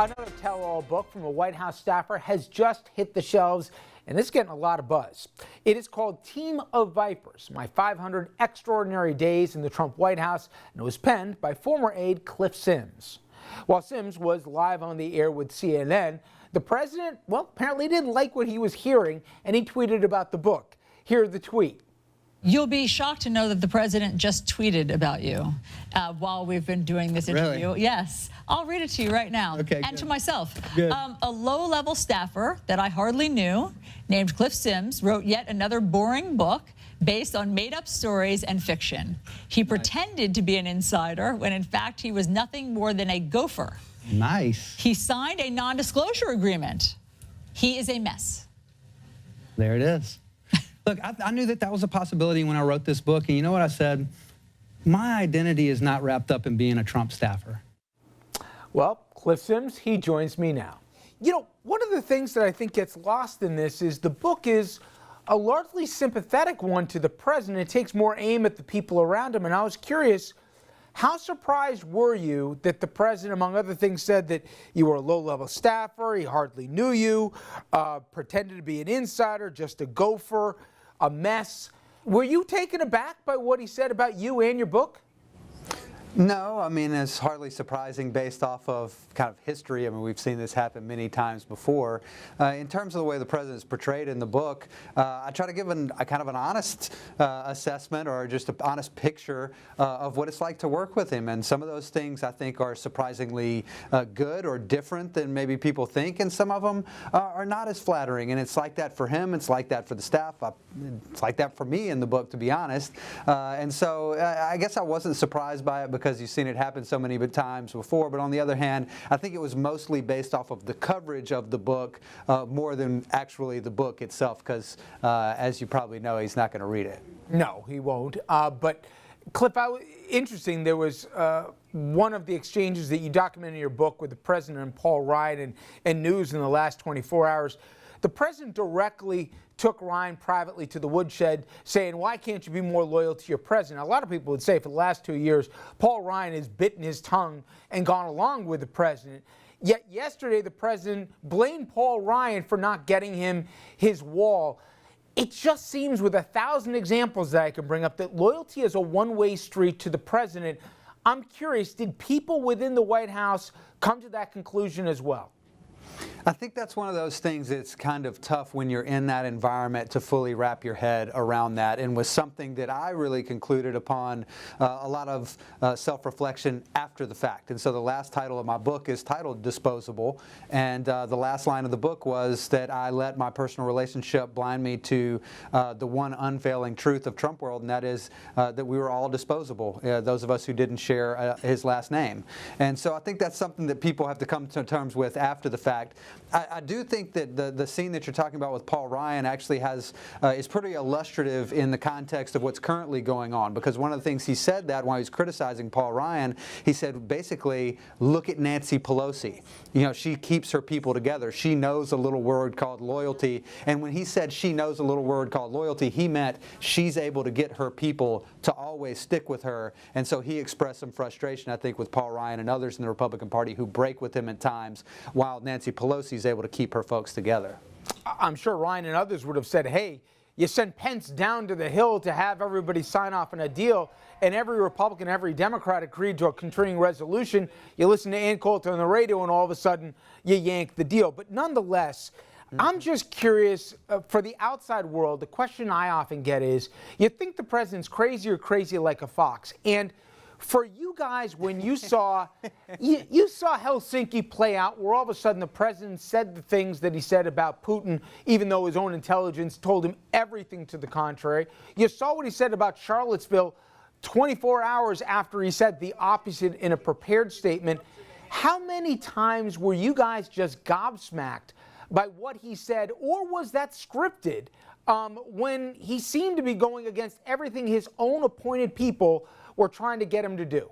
Another tell-all book from a White House staffer has just hit the shelves, and it's getting a lot of buzz. It is called Team of Vipers, My 500 Extraordinary Days in the Trump White House, and it was penned by former aide Cliff Sims. While Sims was live on the air with CNN, the president, well, apparently didn't like what he was hearing, and he tweeted about the book. Here's the tweet. You'll be shocked to know that the president just tweeted about you while we've been doing this interview. Really? Yes. I'll read it to you right now. Okay, and good. to myself. Good. A low-level staffer that I hardly knew, named Cliff Sims, wrote yet another boring book based on made-up stories and fiction. He pretended to be an insider when, in fact, he was nothing more than a gopher. Nice. He signed a non-disclosure agreement. He is a mess. There it is. Look, I knew that was a possibility when I wrote this book, and you know what I said? My identity is not wrapped up in being a Trump staffer. Well, Cliff Sims, he joins me now. You know, one of the things that I think gets lost in this is the book is a largely sympathetic one to the president. It takes more aim at the people around him, and I was curious, how surprised were you that the president, among other things, said that you were a low-level staffer, he hardly knew you, pretended to be an insider, just a gopher, a mess? Were you taken aback by what he said about you and your book? No, I mean, it's hardly surprising based off of kind of history. I mean, we've seen this happen many times before. In terms of the way the president is portrayed in the book, I try to give a kind of an honest assessment or just an honest picture of what it's like to work with him. And some of those things I think are surprisingly good or different than maybe people think, and some of them are not as flattering. And it's like that for him. It's like that for the staff. It's like that for me in the book, to be honest. And so I guess I wasn't surprised by it because you've seen it happen so many times before. But on the other hand, I think it was mostly based off of the coverage of the book more than actually the book itself, because as you probably know, he's not going to read it. No, he won't. But Cliff, interesting, there was one of the exchanges that you documented in your book with the president and Paul Ryan and news in the last 24 hours. The president directly took Ryan privately to the woodshed, saying, why can't you be more loyal to your president? A lot of people would say for the last 2 years, Paul Ryan has bitten his tongue and gone along with the president. Yet yesterday, the president blamed Paul Ryan for not getting him his wall. It just seems, with 1,000 examples that I can bring up, that loyalty is a one-way street to the president. I'm curious, did people within the White House come to that conclusion as well? I think that's one of those things that's kind of tough when you're in that environment to fully wrap your head around that, and was something that I really concluded upon a lot of self-reflection after the fact. And so the last title of my book is titled Disposable, and the last line of the book was that I let my personal relationship blind me to the one unfailing truth of Trump world, and that is that we were all disposable, those of us who didn't share his last name. And so I think that's something that people have to come to terms with after the fact. I do think that the scene that you're talking about with Paul Ryan actually is pretty illustrative in the context of what's currently going on, because one of the things he said that while he was criticizing Paul Ryan, he said basically, look at Nancy Pelosi. You know, she keeps her people together. She knows a little word called loyalty. And when he said she knows a little word called loyalty, he meant she's able to get her people to always stick with her. And so he expressed some frustration, I think, with Paul Ryan and others in the Republican Party who break with him at times, while Nancy Pelosi is able to keep her folks together. I'm sure Ryan and others would have said, hey, you sent Pence down to the Hill to have everybody sign off on a deal, and every Republican, every Democrat agreed to a continuing resolution. You listen to Ann Coulter on the radio, and all of a sudden you yank the deal. But nonetheless, I'm just curious, for the outside world, the question I often get is, you think the president's crazy or crazy like a fox? And for you guys, when you saw you saw Helsinki play out, where all of a sudden the president said the things that he said about Putin, even though his own intelligence told him everything to the contrary. You saw what he said about Charlottesville 24 hours after he said the opposite in a prepared statement. How many times were you guys just gobsmacked by what he said, or was that scripted when he seemed to be going against everything his own appointed people were trying to get him to do?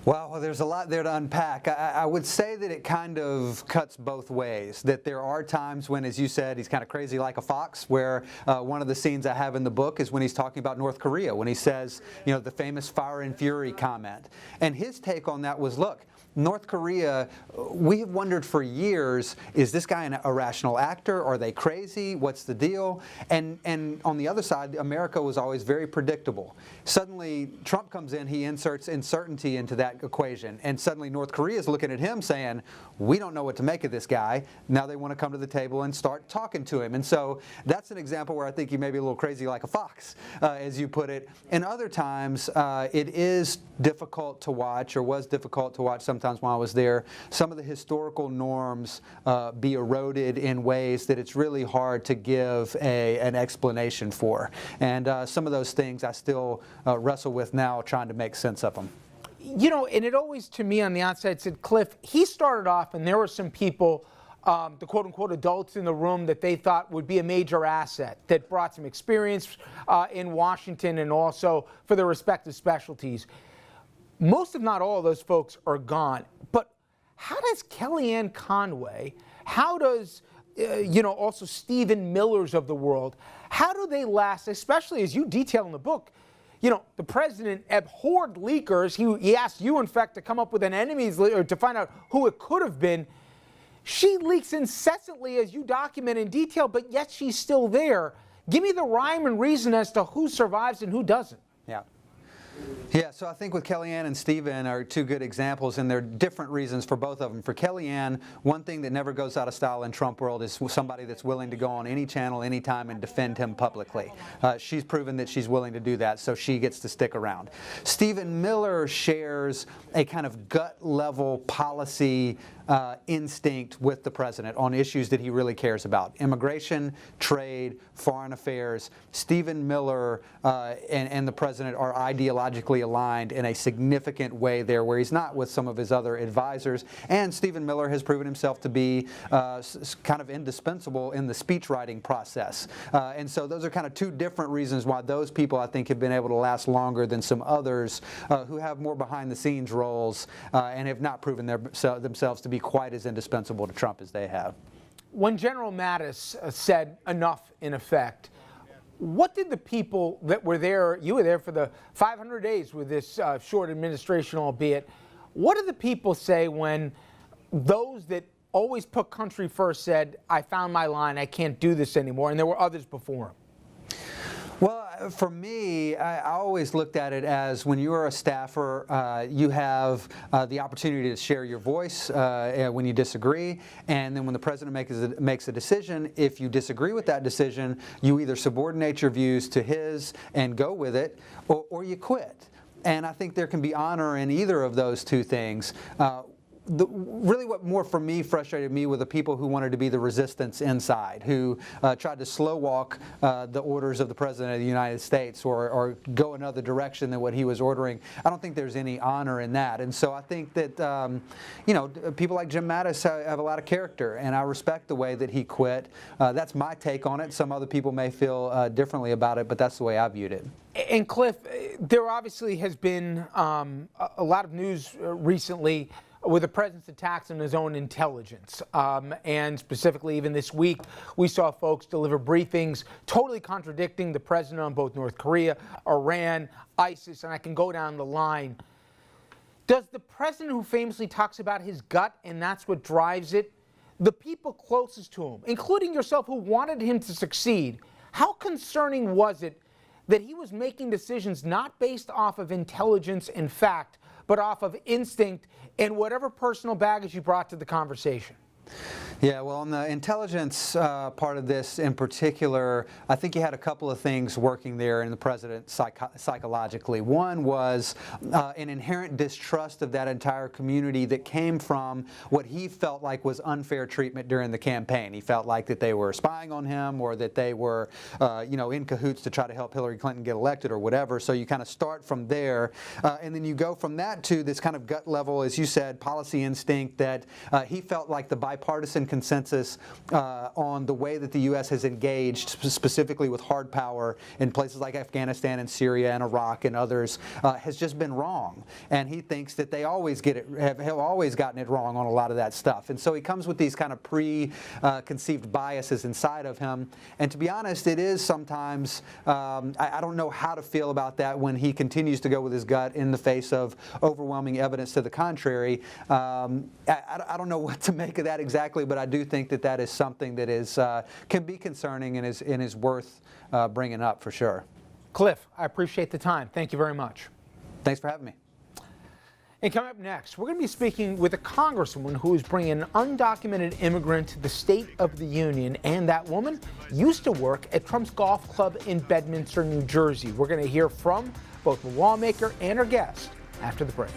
Well, there's a lot there to unpack. I would say that it kind of cuts both ways, that there are times when, as you said, he's kind of crazy like a fox, where one of the scenes I have in the book is when he's talking about North Korea, when he says, you know, the famous fire and fury comment. And his take on that was, look, North Korea, we have wondered for years, is this guy an irrational actor? Are they crazy? What's the deal? And on the other side, America was always very predictable. Suddenly, Trump comes in, he inserts uncertainty into that equation, and suddenly North Korea is looking at him saying, we don't know what to make of this guy. Now they want to come to the table and start talking to him. And so that's an example where I think he may be a little crazy like a fox, as you put it. And other times, it is difficult to watch, or was difficult to watch sometimes when I was there, some of the historical norms be eroded in ways that it's really hard to give an explanation for. And some of those things I still wrestle with now, trying to make sense of them. You know, and it always, to me on the outside, said, Cliff, he started off and there were some people, the quote-unquote adults in the room that they thought would be a major asset, that brought some experience in Washington and also for their respective specialties. Most, if not all, of those folks are gone. But how does Kellyanne Conway, how does, also Stephen Miller's of the world, how do they last, especially as you detail in the book? You know, the president abhorred leakers. He asked you, in fact, to come up with an enemy's or to find out who it could have been. She leaks incessantly, as you document in detail, but yet she's still there. Give me the rhyme and reason as to who survives and who doesn't. Yeah, so I think with Kellyanne and Stephen are two good examples, and there are different reasons for both of them. For Kellyanne, one thing that never goes out of style in Trump world is somebody that's willing to go on any channel, anytime, and defend him publicly. She's proven that she's willing to do that, so she gets to stick around. Stephen Miller shares a kind of gut-level policy instinct with the president on issues that he really cares about. Immigration, trade, foreign affairs. Stephen Miller and the president are ideologically aligned in a significant way there, where he's not with some of his other advisors. And Stephen Miller has proven himself to be kind of indispensable in the speech writing process. And so those are kind of two different reasons why those people, I think, have been able to last longer than some others who have more behind-the-scenes roles and have not proven themselves to be quite as indispensable to Trump as they have. When General Mattis said enough, in effect, what did the people that were there, you were there for the 500 days with this short administration, albeit, what did the people say when those that always put country first said, I found my line, I can't do this anymore, and there were others before him? Well, for me, I always looked at it as when you're a staffer, you have the opportunity to share your voice when you disagree, and then when the president makes a decision, if you disagree with that decision, you either subordinate your views to his and go with it, or you quit. And I think there can be honor in either of those two things. Really what more for me frustrated me were the people who wanted to be the resistance inside, who tried to slow walk the orders of the President of the United States or go another direction than what he was ordering. I don't think there's any honor in that. And so I think that, people like Jim Mattis have a lot of character, and I respect the way that he quit. That's my take on it. Some other people may feel differently about it, but that's the way I viewed it. And Cliff, there obviously has been a lot of news recently with the president's attacks on his own intelligence. And specifically, even this week, we saw folks deliver briefings totally contradicting the president on both North Korea, Iran, ISIS, and I can go down the line. Does the president, who famously talks about his gut and that's what drives it, the people closest to him, including yourself who wanted him to succeed, how concerning was it that he was making decisions not based off of intelligence and fact, but off of instinct and whatever personal baggage you brought to the conversation? Yeah, well, on the intelligence part of this in particular, I think you had a couple of things working there in the president psychologically. One was an inherent distrust of that entire community that came from what he felt like was unfair treatment during the campaign. He felt like that they were spying on him, or that they were, in cahoots to try to help Hillary Clinton get elected or whatever. So you kind of start from there, and then you go from that to this kind of gut level, as you said, policy instinct that he felt like the bipartisan consensus on the way that the U.S. has engaged specifically with hard power in places like Afghanistan and Syria and Iraq and others has just been wrong. And he thinks that they always get it, have always gotten it wrong on a lot of that stuff. And so he comes with these kind of preconceived biases inside of him. And to be honest, it is sometimes, I don't know how to feel about that when he continues to go with his gut in the face of overwhelming evidence to the contrary. I don't know what to make of that exactly, but I do think that that is something that is can be concerning and is worth bringing up for sure. Cliff, I appreciate the time. Thank you very much. Thanks for having me. And coming up next, we're going to be speaking with a congresswoman who is bringing an undocumented immigrant to the State of the Union, and that woman used to work at Trump's golf club in Bedminster, New Jersey. We're going to hear from both the lawmaker and her guest after the break.